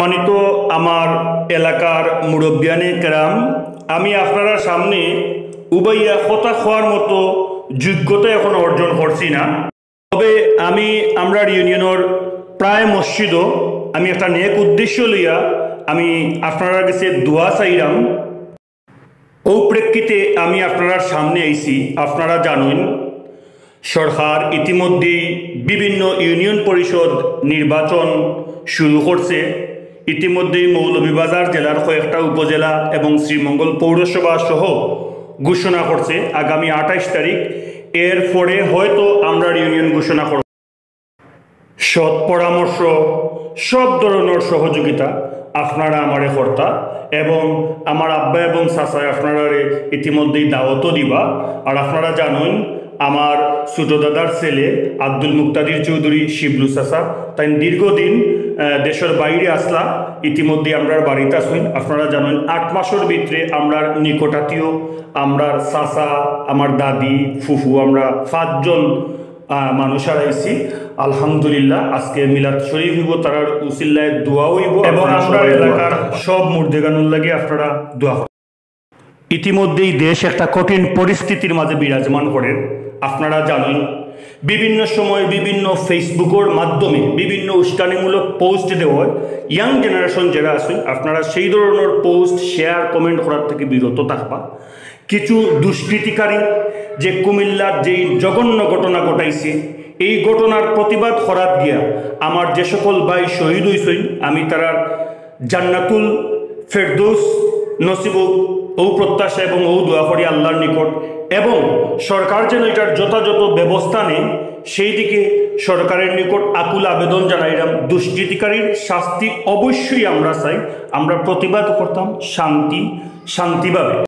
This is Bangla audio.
সম্মানিত আমার এলাকার মুরব্বিয়ানে কেরাম, আমি আপনারা সামনে উবাইয়া কথা খাওয়ার মতো যোগ্যতা এখন অর্জন করছি না। তবে আমরা ইউনিয়নের প্রায় মসজিদও আমি একটা নেক উদ্দেশ্য লইয়া আমি আপনার কাছে দোয়া চাইলাম। ও প্রেক্ষিতে আমি আপনার সামনে আইছি। আপনারা জানেন সরকার ইতিমধ্যেই বিভিন্ন ইউনিয়ন পরিষদ নির্বাচন শুরু করছে। ইতিমধ্যেই মৌলভীবাজার জেলার কয়েকটা উপজেলা এবং শ্রীমঙ্গল পৌরসভা সহ ঘোষণা করছে আগামী 28 তারিখ। এরপরে হয়তো আমরা ইউনিয়ন ঘোষণা করব। সৎ পরামর্শ, সব ধরনের সহযোগিতা আপনারা আমারে কর্তা এবং আমার আব্বা এবং চাচায় আপনারা ইতিমধ্যেই দাওয়াতও দিবা। আর আপনারা জানেন আমার ছোট দাদার ছেলে আব্দুল মুক্তাদির চৌধুরী শিবলু চাচা তাই দীর্ঘদিন দেশের বাইরে আসলা, ইতিমধ্যে আমরা বাড়িতে আসুন। আপনারা জানেন 8 মাসের ভিতরে আমরা নিকটাত্মীয়, আমরা চাচা, আমার দাদি, ফুফু, আমরা 5 জন মানুষ আইছি। আলহামদুলিল্লাহ আজকে মিলাদ শরীফ হইব, তারার উসিল্লায় দোয়া হইব এবং আমরা এলাকার সব মুর্দেগানুর লাগে আপনারা দোয়া। ইতিমধ্যেই দেশ একটা কঠিন পরিস্থিতির মাঝে বিরাজমান করে। আপনারা জানেন বিভিন্ন সময় বিভিন্ন ফেসবুকের মাধ্যমে বিভিন্ন উস্কানিমূলক পোস্ট দেওয়া হয়। ইয়াং জেনারেশন যারা আছেন আপনারা সেই ধরনের পোস্ট শেয়ার কমেন্ট করার থেকে বিরত থাকবা। কিছু দুষ্কৃতিকারী যে কুমিল্লার যেই জঘন্য ঘটনা ঘটাইছে, এই ঘটনার প্রতিবাদ করাত গিয়া আমার যে সকল ভাই শহীদ হইছেন আমি তারার জান্নাতুল ফেরদৌস নসিব ও প্রত্যাশা এবং ও দোয়া করি আল্লাহর নিকট, এবং সরকার যেন এটার যথাযথ ব্যবস্থা নেই সেই দিকে সরকারের নিকট আকুল আবেদন জানাইলাম। দুষ্কৃতিকারীর শাস্তি অবশ্যই আমরা চাই। আমরা প্রতিবাদ করতাম শান্তিভাবে।